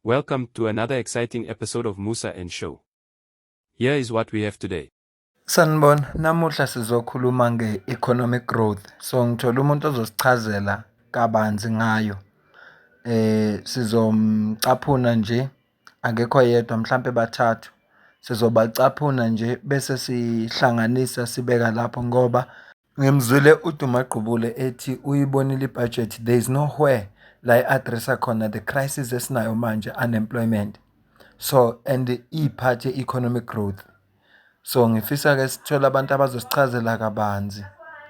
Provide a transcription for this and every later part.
Welcome to another exciting episode of Musa and Show. Here is what we have today. Sanibona, namuhla sizokhuluma nge-economic growth. So ngithola umuntu ozosichazela kabanzi ngayo. Sizomcaphuna nje, akekho yedwa mhlampe bathathu. Sizobacaphuna nje bese sihlanganisa sibeka lapho ngoba ngimzwile uDumaqubule ethi uyibonile ibudget, there is nowhere la i-addressa khona the crisis esinayo manje, unemployment. So and iphathi economic growth. So ngifisa ke sithola abantu abazosichazela kabanzi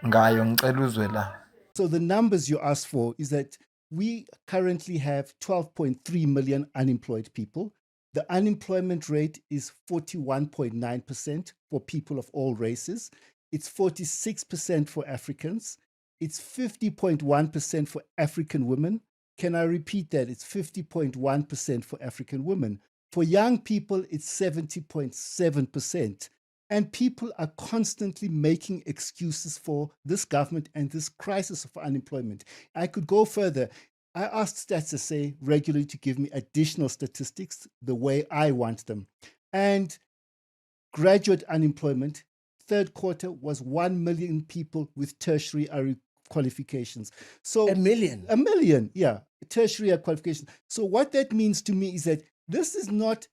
ngayo, ngicela uzwe la. So the numbers you asked for is that we currently have 12.3 million unemployed people. The unemployment rate is 41.9% for people of all races. It's 46% for Africans. It's 50.1% for African women. Can I repeat that? It's 50.1% for African women. For young people, it's 70.7%. And people are constantly making excuses for this government and this crisis of unemployment. I could go further. I asked Stats SA regularly to give me additional statistics the way I want them. And graduate unemployment, third quarter was 1 million people with tertiary qualifications. So A million, yeah, tertiary qualifications. So what that means to me is that this is not,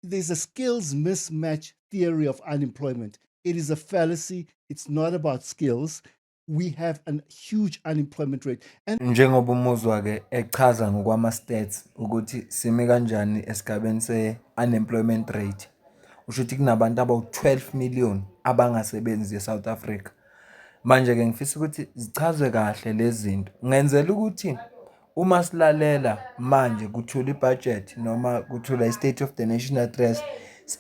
there's a skills mismatch theory of unemployment. It is a fallacy. It's not about skills. We have a huge unemployment rate. And Njengoba umuzwa ke echaza ngokwama stats ukuthi sime kanjani esigabeni se-unemployment rate. Usho ukuthi kunabantu abawu-12 million abangasebenzi eSouth Africa. Manje ke ngifisa ukuthi zichazwe kahle lezi zinto. Ngenzela ukuthi uma silalela manje kuthula ibudget noma kuthula i-State of the Nation address,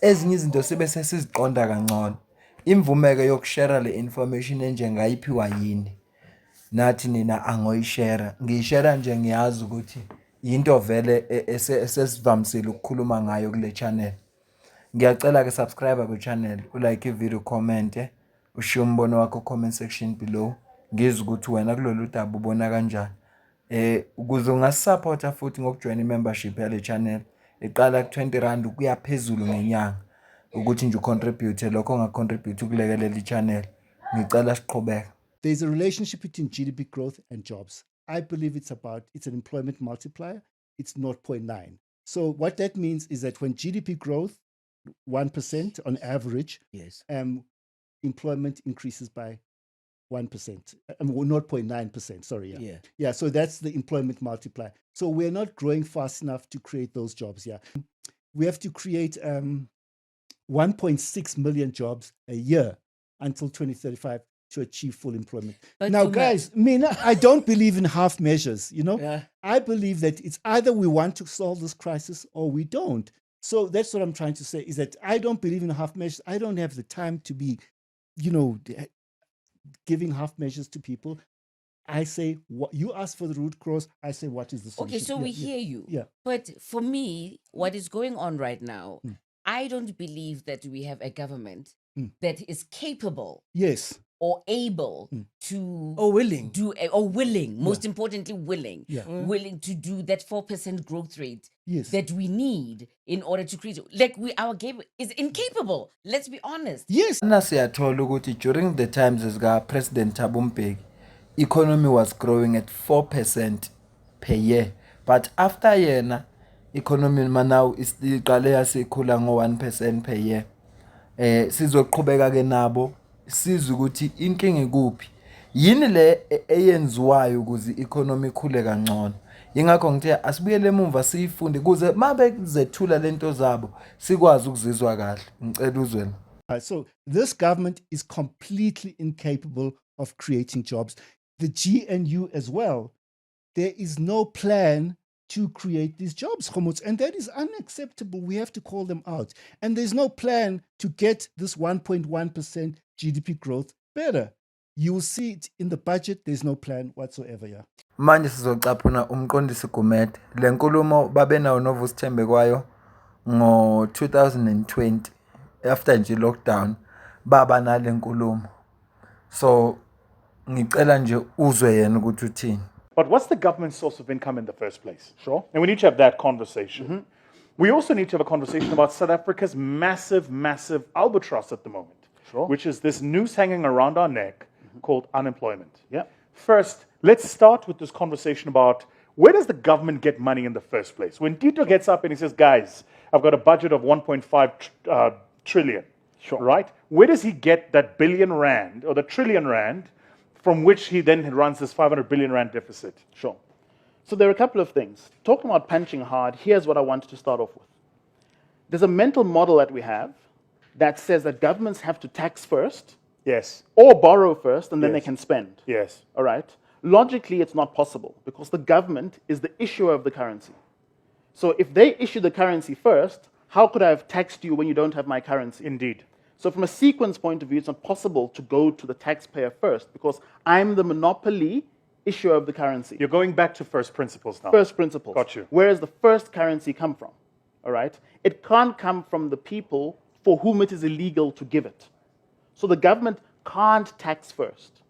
ezinye izinto sibe sesiziqonda kangcono. Imvumeke yokushare le information enjengayiphiwa yini. Nathi nina angoyishare. Ngiyishare nje ngiyazi ukuthi into vele esesivamisile ukukhuluma ngayo kule channel. Ngiyacela ke subscribe ku channel, ulike i-video, comment, ushiye umbono wakho comment section below. Ngizwe ukuthi wena kulolu daba ubona kanjani. Ukuze ungasupporta futhi ngokujoin i-membership yale channel iqala ku R20 kuya phezulu ngenyanga ukuthi nje ucontribute lokho ongacontribute ukulekelela i-channel. Ngicela siqhubeke. there's a relationship between GDP growth and jobs. I believe it's an employment multiplier. It's 0.9. So what that means is that when GDP growth 1% on average, yes. Employment increases by 1%, 0.9%. Sorry, yeah. So that's the employment multiplier. So we're not growing fast enough to create those jobs. Yeah, we have to create 1.6 million jobs a year until 2035 to achieve full employment. But now, guys, I don't believe in half measures. Yeah. I believe that it's either we want to solve this crisis or we don't. So that's what I'm trying to say, is that I don't believe in half measures. I don't have the time to be, giving half measures to people. I say, what you ask for the root cause, I say, what is the solution? Okay, so we hear you. Yeah. But for me, what is going on right now, I don't believe that we have a government that is capable Yes. or able to Or willing. do or willing, most importantly willing, Yeah. willing to do that 4% growth rate Yes. that we need in order to create, like our game is incapable. Let's be honest. Yes. Na siyathola ukuthi during the times zika President Thabo Mbeki, economy was growing at 4% per year. But after yena, economy now iqale yasikhula ngo 1% per year. Sizoqhubeka ke nabo sizwe ukuthi inkinga ikuphi. Yini le eyenziwayo ukuze economy ikhule kangcono. Ingakho ngithe asibuyele emuva siyifunde kuze mabe kuzethula lento zabo sikwazi ukuzizwa kahle. Ngicela uzwela. So this government is completely incapable of creating jobs. The GNU as well. There is no plan to create these jobs, Khomuts, and that is unacceptable. We have to call them out. And there's no plan to get this 1.1% GDP growth better. You will see it in the budget. There's no plan whatsoever. Yeah. Manje sizocaphuna umqondisi Gumede. Le nkulumo babenayo noVusithembe kwayo ngo-2020 after nje lockdown baba nale nkulumo. So ngicela nje uzwe yena ukuthi uthini. But what's the government's source of income in the first place? Sure. And we need to have that conversation. We also need to have a conversation about South Africa's massive, massive albatross at the moment, Sure. which is this noose hanging around our neck called unemployment. Yeah. First, let's start with this conversation about where does the government get money in the first place? When Tito gets up and he says, guys, I've got a budget of 1.5 trillion, Sure. right? Where does he get that billion rand or the trillion rand from which he then runs this 500 billion rand deficit? Sure. So there are a couple of things. Talking about punching hard, here's what I wanted to start off with. There's a mental model that we have that says that governments have to tax first Yes, or borrow first and then they Yes. can spend. yes. All right? Logically, it's not possible because the government is the issuer of the currency. So if they issue the currency first, how could I have taxed you when you don't have my currency? Indeed. So from a sequence point of view, it's not possible to go to the taxpayer first because I'm the monopoly issuer of the currency. You're going back to first principles now. First principles. Got you. Where does the first currency come from? All right? It can't come from the people for whom it is illegal to give it. So the government can't tax first.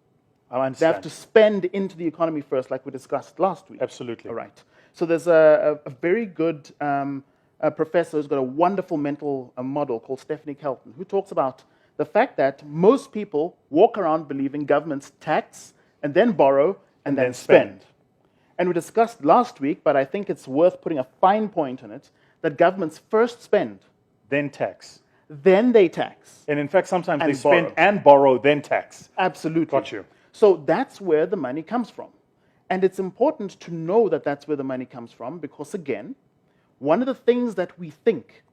I They understand. have to spend into the economy first, like we discussed last week. Absolutely. All right. So there's a very good professor who's got a wonderful mental model called Stephanie Kelton, who talks about the fact that most people walk around believing governments tax and then borrow and then spend. And we discussed last week, but I think it's worth putting a fine point on it, that governments first spend, Then tax. then they tax. And in fact, sometimes And they spend borrow. and borrow, then tax. Absolutely. Got you. So that's where the money comes from. And it's important to know that that's where the money comes from because, again, one of the things that we think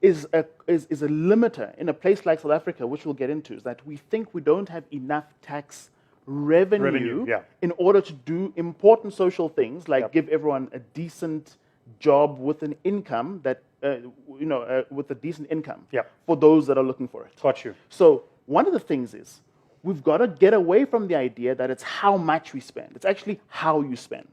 is a limiter in a place like South Africa, which we'll get into, is that we think we don't have enough tax revenue, yeah. in order to do important social things like Yep. give everyone a decent job with an income that, with a decent income Yep. for those that are looking for it. Got you. So one of the things is we've got to get away from the idea that it's how much we spend. It's actually how you spend.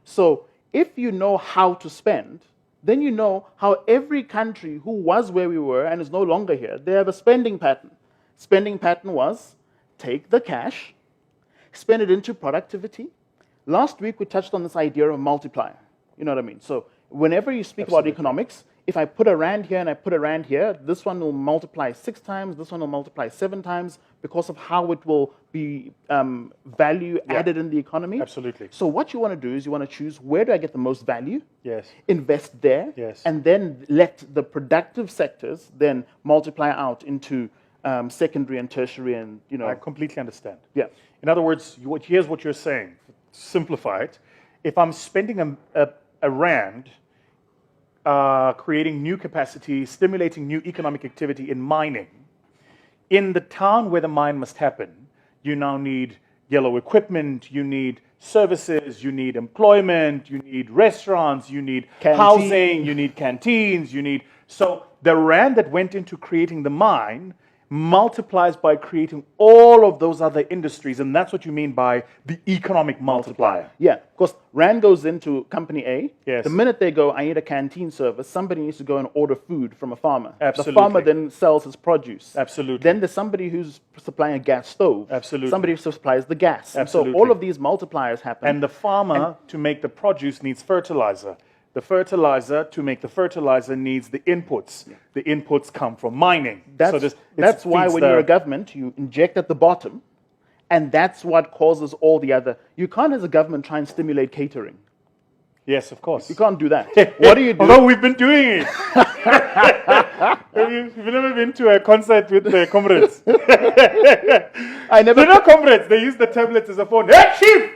So if you know how to spend, then you know how every country who was where we were and is no longer here, they have a spending pattern. Spending pattern was take the cash, spend it into productivity. Last week we touched on this idea of multiplier. You know what I mean? So whenever you speak about economics, if I put a rand here and I put a rand here, this one will multiply 6 times, this one will multiply 7 times because of how it will be value added in the economy. Absolutely. So what you want to do is you want to choose where do I get the most value, Yes. invest there, Yes. and then let the productive sectors then multiply out into secondary and tertiary and, I completely understand. yeah. In other words, here's what you're saying. Simplify it. If I'm spending a rand creating new capacity, stimulating new economic activity in mining, in the town where the mine must happen, you now need yellow equipment, you need services, you need employment, you need restaurants, you need housing, you need canteens, you need... So the rand that went into creating the mine multiplies by creating all of those other industries, and that's what you mean by the economic multiplier. Yeah, because Rand goes into company A. Yes. The minute they go, I need a canteen service, somebody needs to go and order food from a farmer. Absolutely. The farmer then sells his produce. Absolutely. Then there's somebody who's supplying a gas stove. Absolutely. Somebody who supplies the gas. And so Absolutely. all of these multipliers happen. And the farmer, to make the produce, needs fertilizer. The fertilizer, to make the fertilizer, needs the inputs. The inputs come from mining. That's why when you're a government, you inject at the bottom, and that's what causes all the other... You can't, as a government, try and stimulate catering. Yes, of course. You can't do that. What do you do? Although we've been doing it. You've never been to a concert with the comrades. I never... They're not comrades. They use the tablets as a phone. Hey, chief!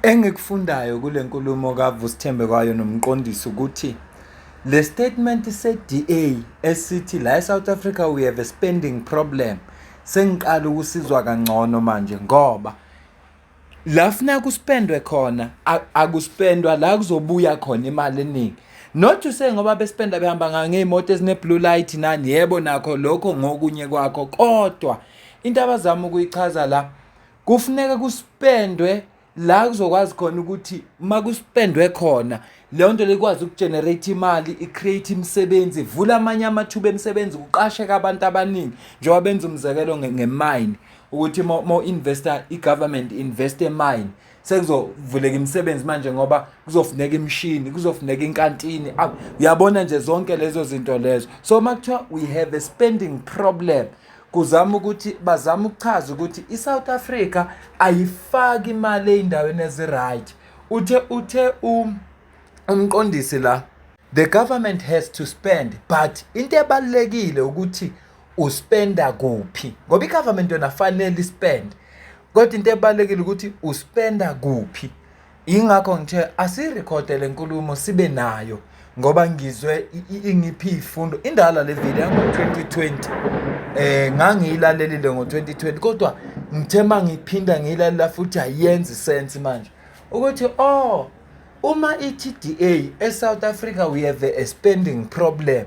Engikufundayo kule nkulumo kaVusithembe kwayo nomqondisi ukuthi le statement se-DA esithi la eSouth Africa we have a spending problem sengiqala ukusizwa kangcono manje ngoba la funa kuspendwe khona akuspendwa la kuzobuya khona imali eningi not to say ngoba bespenda behamba ngeimoto ezine blue light nani yebo nakho lokho ngokunye kwakho kodwa into abazama ukuyichaza la kufuneka kuspendwe la kuzokwazi khona ukuthi makuspendwe khona leyo nto lekwazi ukugenerate imali icreate imisebenzi ivula amanye amathuba emisebenzi kuqasheka abantu abaningi njengoba benza umzekelo ngemine ukuthi mo investor i-government invest emine sekuzovuleka imisebenzi manje ngoba kuzofuneka imishini kuzofuneka inkantini uyabona nje zonke lezo zinto lezo. So makuthiwa we have a spending problem, kuzama ukuthi bazama ukuchaza ukuthi iSouth Africa ayifaki imali eindaweni eziright. Uthe umqondisi la, the government has to spend, but into ebalekile ukuthi uspenda kuphi, ngoba igovernment yona fanele ispend, kodwa into ebalekile ukuthi uspenda kuphi. Ingakho ngithe asirekhode lenkulumo sibe nayo, ngoba ngizwe ingiphi ifundo indala le video ngo-2020 ngangiyilalelile ngo-2020, kodwa ngithe mangiphinda ngiyilalela futhi ayenzi sense manje ukuthi uma i-TDA eSouth Africa we have a spending problem.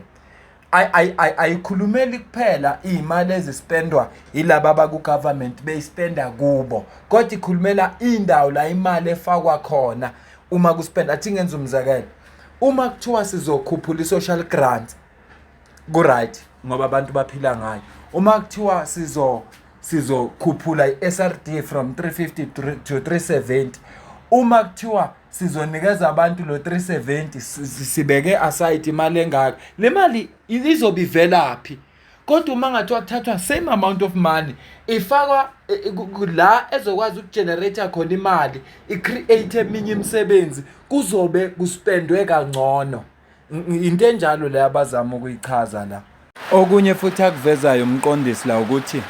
Ayikhulumeli kuphela imali ezispendwa yilabo abaku-government beyispenda kubo, kodwa ikhulumela indawo la imali efakwa khona uma kuspenda. Athi ngenza umzekelo, uma kuthiwa sizokhuphula i-social grant ku-right ngoba abantu baphila ngayo, uma kuthiwa sizokhuphula i-SRD from 350 to 370, uma kuthiwa sizonikeza abantu lo 370 sibeke aside imali engaka, le mali izobe ivelaphi? Kodwa uma ngathiwa kuthathwa same amount of money ifakwa la ezokwazi ukugenerate khona imali, icreate eminye imisebenzi, kuzobe kuspendwe kangcono. Into enjalo le abazama ukuyichaza la. Okunye futhi akuvezayo umqondisi la ukuthi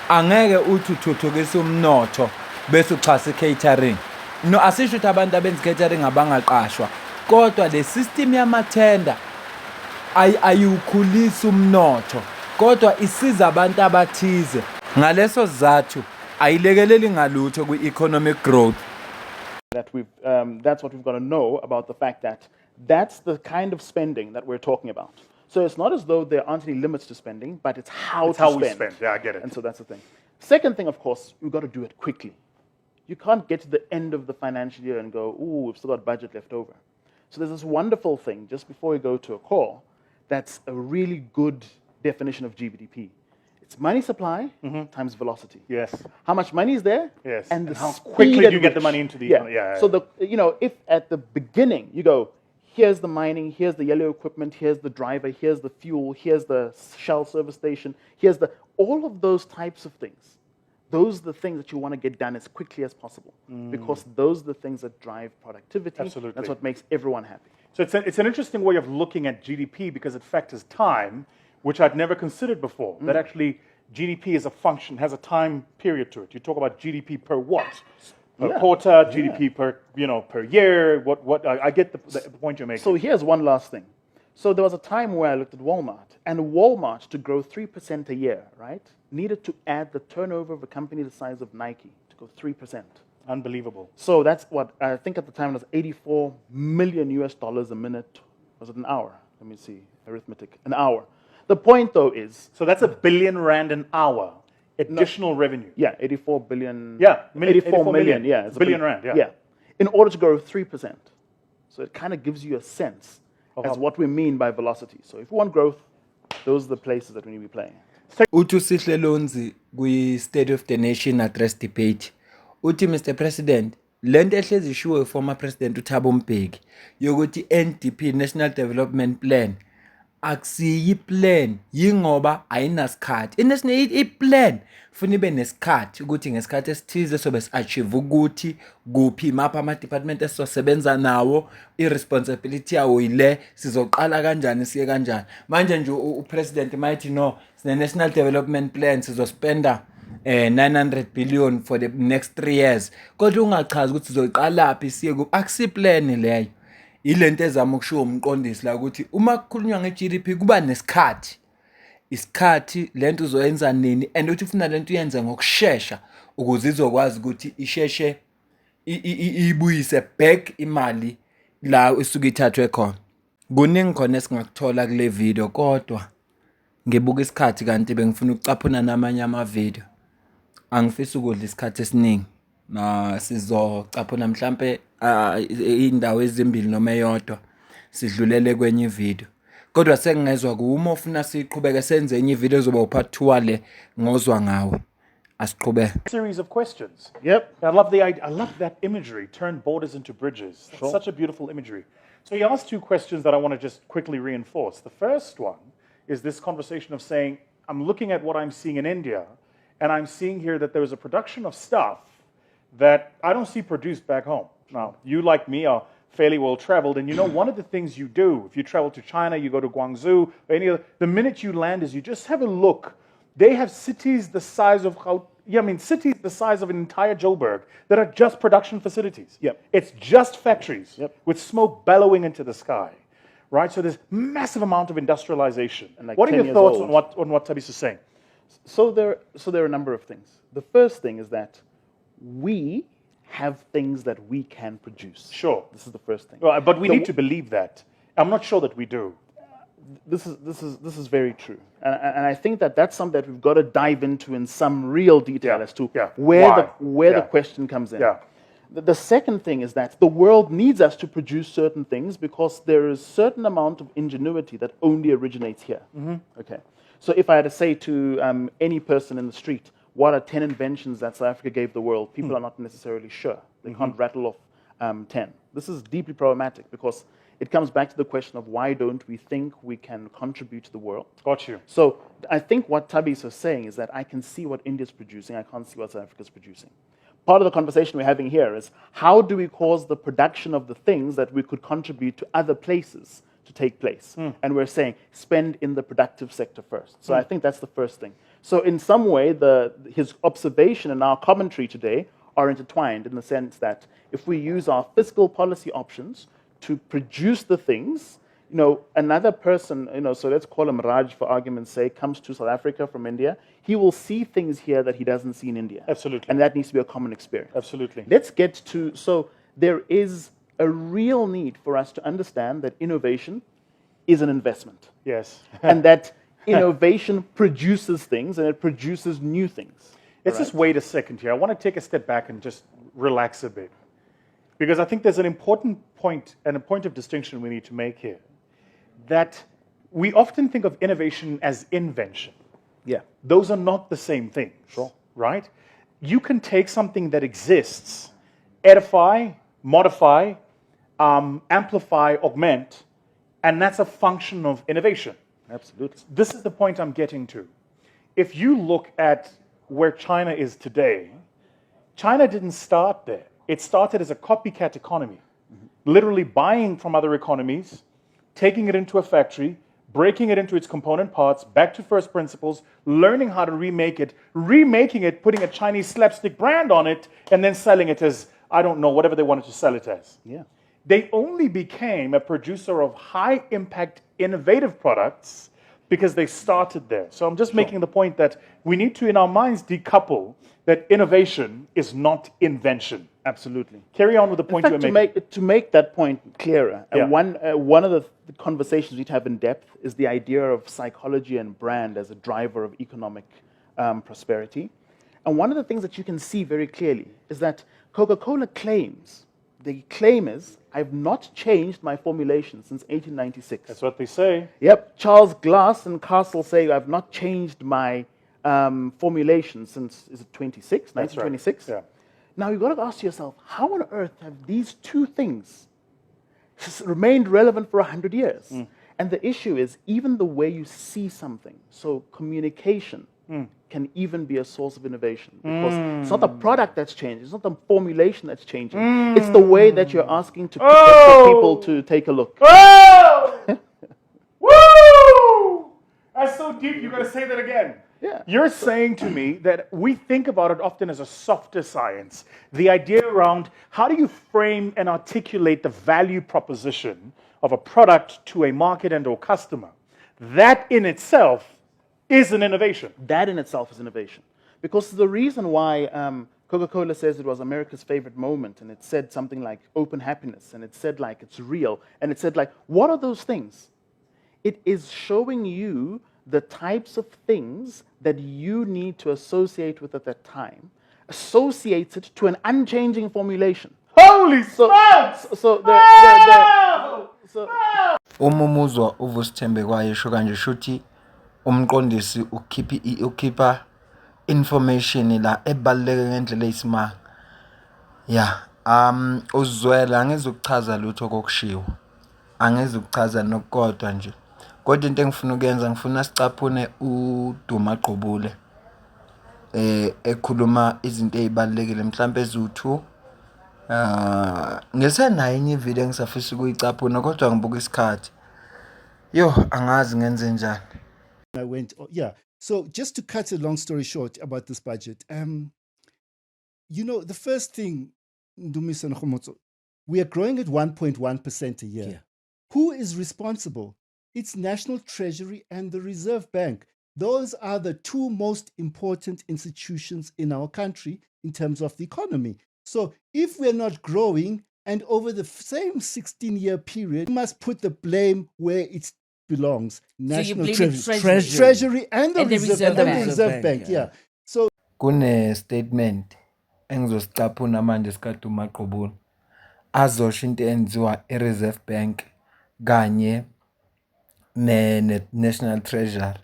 angeke uthi uthuthukisa umnotho bese uxhasa i-catering. No, asisho ukuthi abantu abenza catering abangaqashwa, kodwa le system yamathenda ayiwukhulisa umnotho, kodwa isiza abantu abathize. Ngaleso sizathu ayilekeleli ngalutho kwi-economic growth. That that's what we've got to know about the fact that that's the kind of spending that we're talking about. So it's not as though there aren't any limits to spending, but it's how we spend. Yeah, I get it. And so that's the thing. Second thing, of course, we've got to do it quickly. You can't get to the end of the financial year and go, ooh, we've still got budget left over. So there's this wonderful thing, just before we go to a call, that's a really good definition of GDP. It's money supply times velocity. Yes. How much money is there? Yes. And how speed quickly at do you get the which- money into the yeah. economy? Yeah. So if at the beginning you go, here's the mining, here's the yellow equipment, here's the driver, here's the fuel, here's the Shell service station, here's all of those types of things. Those are the things that you want to get done as quickly as possible, because those are the things that drive productivity. Absolutely. That's what makes everyone happy. So it's an interesting way of looking at GDP because it factors time, which I'd never considered before. That actually GDP is a function, has a time period to it. You talk about GDP per what? Per quarter, GDP per year. I get the point you're making. So here's one last thing. So there was a time where I looked at Walmart, and Walmart, to grow 3% a year, right, needed to add the turnover of a company the size of Nike to go 3%. Unbelievable. So that's what I think at the time it was $84 million a minute. Was it an hour? Let me see, arithmetic. An hour. The point though is, So that's R1 billion an hour additional revenue. yeah, 84 billion. Yeah, 84 million. Yeah, it's a billion rand. Yeah. Yeah, in order to grow 3%. So it kind of gives you a sense as how- what we mean by velocity. So if you want growth, those are the places that we need to be playing. Uthi uSihle Lonzi kwi-State of the Nation address debate uthi, Mr President, lento ehlezi ishiwo former president uThabo Mbeki yokuthi NDP, National Development Plan, akusiyi plan yingoba ayinasikhathi. I-plan funa ibe nesikhathi ukuthi ngesikhathi esithize sobe si-achieve ukuthi kuphi mapha ama-department esizosebenza nawo, i-responsibility yawo yile, sizoqala kanjani siye kanjani. Manje nje upresident mayithi no, sine-National Development Plan, sizospenda 900 billion for the next 3 years, kodwa ungachazi ukuthi sizoqalaphi siye kuphi. Akusiplan leyo. Ilento ezama ukushiwo umqondisi la ukuthi uma kukhulunywa nge-GDP kuba nesikhathi, isikhathi lento uzoyenza nini, and uthi ufuna lento uyenze ngokushesha ukuze izokwazi ukuthi isheshe ibuyise back imali la isuke ithathwe khona. Kuningi khona esingakuthola kule video, kodwa ngibuka isikhathi kanti bengifuna ukucaphuna namanye ama-video. Angifisi ukudla isikhathi esiningi, sizocaphuna mhlampe indawo ezimbili noma eyodwa sidlulele kwenye video. Kodwa sengingezwa uma ufuna siqhubeke senze enye ivideo zoba upart 2 le ngozwa ngawe. Asiqhubeke. Series of questions. Yep. I love the idea. I love that imagery. Turn borders into bridges. That's such a beautiful imagery. So he asked two questions that I want to just quickly reinforce. The first one is this conversation of saying, I'm looking at what I'm seeing in India, and I'm seeing here that there is a production of stuff that I don't see produced back home. Now, you like me are fairly well traveled, and you know one of the things you do, if you travel to China, you go to Guangzhou, or any other, the minute you land is you just have a look. They have cities the size of cities the size of an entire Joburg that are just production facilities. Yep. It's just factories Yep. with smoke bellowing into the sky, right? So there's massive amount of industrialization. And like what are 10 your years thoughts old. on what Tabis is saying? So there are a number of things. The first thing is that we have things that we can produce. Sure. This is the first thing. Well, but we So need to believe that. I'm not sure that we do. This is very true, and I think that that's something that we've got to dive into in some real detail as to where the question comes in. Yeah. The second thing is that the world needs us to produce certain things because there is a certain amount of ingenuity that only originates here. Okay, so if I had to say to any person in the street, what are 10 inventions that South Africa gave the world? People are not necessarily sure. They can't rattle off 10. This is deeply problematic because it comes back to the question of why don't we think we can contribute to the world? Got you. So I think what Tabis was saying is that I can see what India's producing, I can't see what South Africa's producing. Part of the conversation we're having here is how do we cause the production of the things that we could contribute to other places to take place? And we're saying spend in the productive sector first. So I think that's the first thing. So in some way, his observation and our commentary today are intertwined in the sense that if we use our fiscal policy options to produce the things, another person, so let's call him Raj for argument's sake, comes to South Africa from India, he will see things here that he doesn't see in India. Absolutely. And that needs to be a common experience. Absolutely. Let's get to, so there is a real need for us to understand that innovation is an investment. Yes. And that innovation produces things and it produces new things. Let's just wait a second here. I want to take a step back and just relax a bit. Because I think there's an important point and a point of distinction we need to make here. That we often think of innovation as invention. Yeah. Those are not the same things. Sure. Right? You can take something that exists, edify, modify, amplify, augment, and that's a function of innovation. Absolutely. This is the point I'm getting to. If you look at where China is today, China didn't start there. It started as a copycat economy, literally buying from other economies, taking it into a factory, breaking it into its component parts, back to first principles, learning how to remake it, remaking it, putting a Chinese slapstick brand on it, and then selling it as, I don't know, whatever they wanted to sell it as. Yeah. They only became a producer of high-impact, innovative products because they started there. So I'm just making the point that we need to, in our minds, decouple that innovation is not invention. Absolutely. Carry on with the point In you fact, were making. to make that point clearer, Yeah. one of the conversations we need to have in depth is the idea of psychology and brand as a driver of economic prosperity. And one of the things that you can see very clearly is that Coca-Cola claims, the claim is, I've not changed my formulation since 1896. That's what they say. Yep, Charles Glass and Castle say I've not changed my formulation since, is it 26, That's right. 1926? Yeah. Now you've got to ask yourself, how on earth have these two things remained relevant for 100 years? And the issue is even the way you see something, so communication can even be a source of innovation. Because it's not the product that's changing, it's not the formulation that's changing, it's the way that you're asking to for people to take a look. Oh! Woo! That's so deep, you got to say that again. Yeah. You're saying to me that we think about it often as a softer science. The idea around how do you frame and articulate the value proposition of a product to a market and or customer. That in itself is an innovation. That in itself is innovation. Because the reason why Coca-Cola says it was America's favorite moment, and it said something like open happiness, and it said like it's real, and it said like, what are those things? It is showing you the types of things that you need to associate with at that time, associates it to an unchanging formulation. Holy smokes! Uma umuzwa uVusithembe kwayesho kanje shuthi umqondisi ukhipha information la ebaluleke ngendlela eyisimanga. Yeah, uzwela angizukuchaza lutho kokushiwo. Angizukuchaza nokukodwa nje. Kodwa into engifuna ukuyenza ngifuna sicaphune uDuma Gqubule ekhuluma izinto ezibalekile mhlambe ezu2 ngisenayo enye ivideo engisafisa ukuyicaphuna kodwa ngibuka isikhathi. Yo, angazi ngenze njani. I went, yeah. So just to cut a long story short about this budget, you know, the first thing, Ndumisa Nkgomotso, we are growing at 1.1% a year. Yeah. Who is responsible? It's National Treasury and the Reserve Bank. Those are the two most important institutions in our country in terms of the economy. So if we're not growing, and over the same 16-year period, we must put the blame where it belongs. National Treasury and the Reserve Bank. Yeah. So Kune statement engizosicaphuna manje sikaDuma Gqubule azosho into enziwa eReserve Bank kanye ne-National Treasury.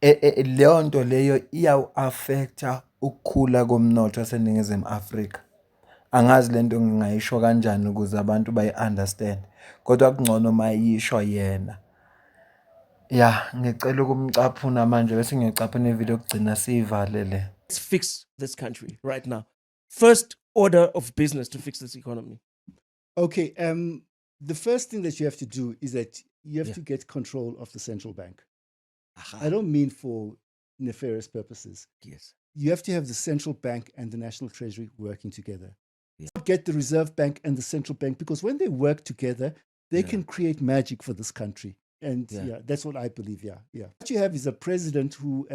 Leyo nto leyo iyawu-affecta ukukhula komnotho waseNingizimu Afrika. Angazi lento ngingayisho kanjani ukuze abantu bayi-understand. Kodwa kungcono mayisho yena. Yeah, ngicela ukumcaphuna manje bese ngicaphuna ivideo yokugcina siyivalele. Let's fix this country right now. First order of business to fix this economy. okay, the first thing that you have to do is that you have to get control of the central bank. I don't mean for nefarious purposes. Yes. You have to have the central bank and the National Treasury working together. Get the Reserve Bank and the central bank, because when they work together, they can create magic for this country. And that's what I believe. What you have is a president who,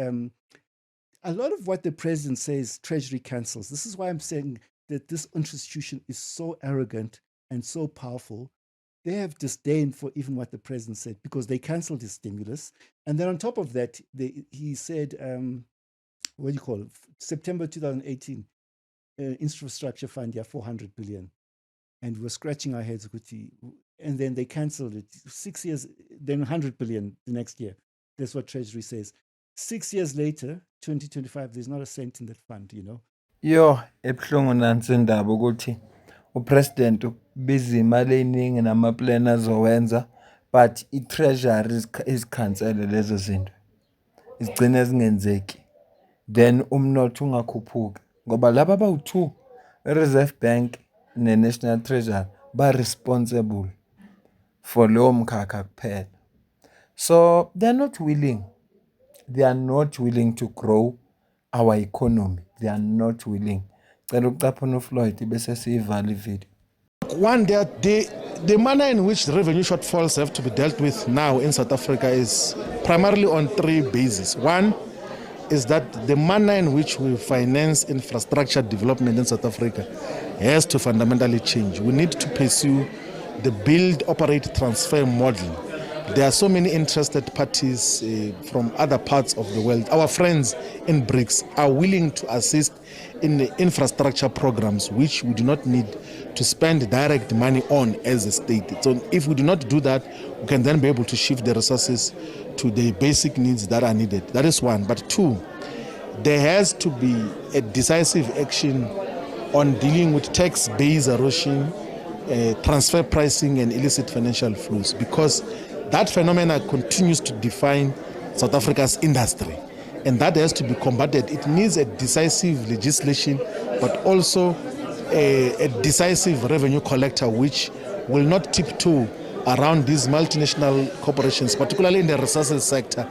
a lot of what the president says, Treasury cancels. This is why I'm saying that this institution is so arrogant and so powerful. They have disdain for even what the president said, because they canceled his stimulus. And then on top of that, he said, what do you call it? September 2018, infrastructure fund, 400 billion. And we're scratching our heads. And then they canceled it. 6 years, then 100 billion the next year. That's what Treasury says. 6 years later, 2025, there's not a cent in that fund, you know. Yo, ebuhlungu nansi indaba ukuthi upresident ubiza imali eningi namaplan azowenza, but i-treasury izikhansele lezo zinto. Izigcine zingenzeki. Then umnotho ungakhuphuki. Ngoba laba bawu2, i-Reserve Bank ne-National Treasury ba-responsible for lowo mkhakha kuphela. So they're not willing. They are not willing to grow our economy. They are not willing. Cela ukucaphuna uFloyd bese siyivala ivideo. One, the manner in which revenue shortfalls have to be dealt with now in South Africa is primarily on 3 bases. One is that the manner in which we finance infrastructure development in South Africa has to fundamentally change. We need to pursue the build, operate, transfer model. There are so many interested parties from other parts of the world. Our friends in BRICS are willing to assist in the infrastructure programs, which we do not need to spend direct money on as a state. So if we do not do that, we can then be able to shift the resources to the basic needs that are needed. That is one. But 2, there has to be a decisive action on dealing with tax base erosion, transfer pricing, and illicit financial flows, because that phenomena continues to define South Africa's industry, and that has to be combated. It needs a decisive legislation, but also a decisive revenue collector which will not tiptoe around these multinational corporations, particularly in the resources sector,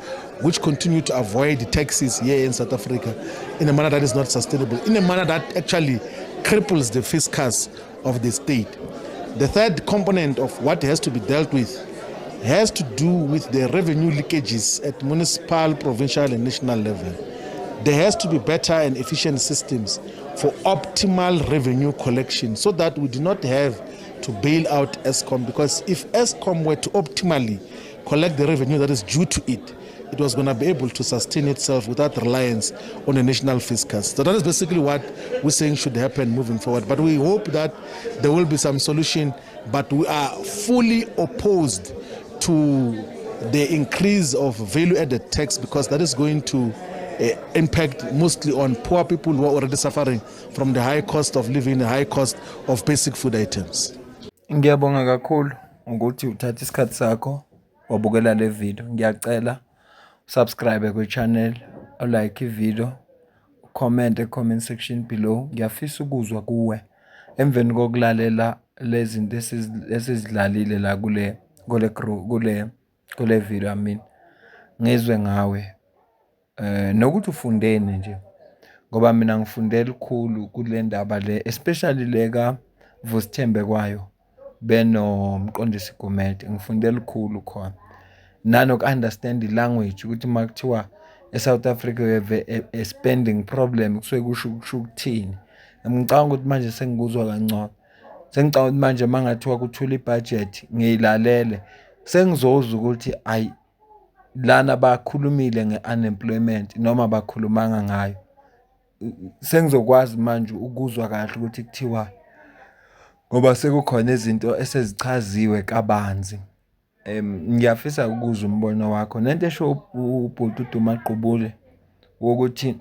which continue to avoid taxes here in South Africa in a manner that is not sustainable, in a manner that actually cripples the fiscus of the state. The third component of what has to be dealt with has to do with the revenue leakages at municipal, provincial, and national level. There has to be better and efficient systems for optimal revenue collection, so that we do not have to bail out Eskom, because if Eskom were to optimally collect the revenue that is due to it, it was going to be able to sustain itself without reliance on a national fiscus. So that is basically what we're saying should happen moving forward. But we hope that there will be some solution, but we are fully opposed to the increase of value-added tax, because that is going to impact mostly on poor people who are already suffering from the high cost of living, the high cost of basic food items. Ngiyabonga kakhulu ukuthi uthatha isikhathi sakho wabukela le video. Ngiyacela subscribe kwi-channel, like i-video, comment e-comment section below. Ngiyafisa ukuzwa kuwe emveni kokulalela lezi zinto esizidlalile la kule video ngizwe ngawe nokuthi ufundeni nje, ngoba mina ngifundela ukukhulu kule ndaba le, especially le ka Vusithembe kwayo benomqondisi Gumede. Ngifundela ukukhulu khona nanoku-understand i-language ukuthi uma kuthiwa eSouth Africa we have a spending problem kusuke kusho ukuthini. Ngicabanga ukuthi manje sengikuzwa kangcono. Sengicabanga ukuthi manje mangathiwa kuthula ibudget ngiyilalele sengizozwa ukuthi ayi lana bakhulumile nge-unemployment noma bakhulumanga ngayo. Sengizokwazi manje ukuzwa kahle ukuthi kuthiwa ngoba sekukhona izinto esezichaziwe kabanzi. Ngiyafisa ukuzwa umbono wakho nento esho ubhuti uDumaqubule wokuthi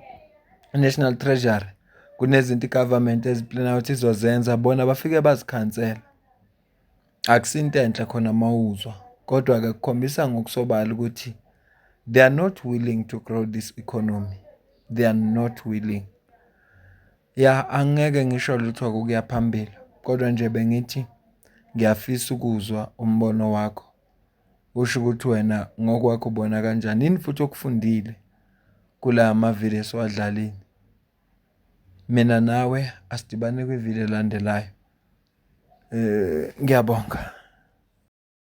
National Treasury kunezinto i-government eziplana ukuthi izozenza bona bafike bazikhansela. Akusinto enhle khona mawuzwa, kodwa-ke kukhombisa ngokusobala ukuthi they are not willing to grow this economy. They are not willing. Angeke ngisho lutho ukuya phambili, kodwa nje bengithi ngiyafisa ukuzwa umbono wakho. Usho ukuthi wena ngokwakho ubona kanjani, yini futhi okufundile kula mavideo esiwadlalile. Mina nawe asidibane kwivideo elandelayo. Ngiyabonga.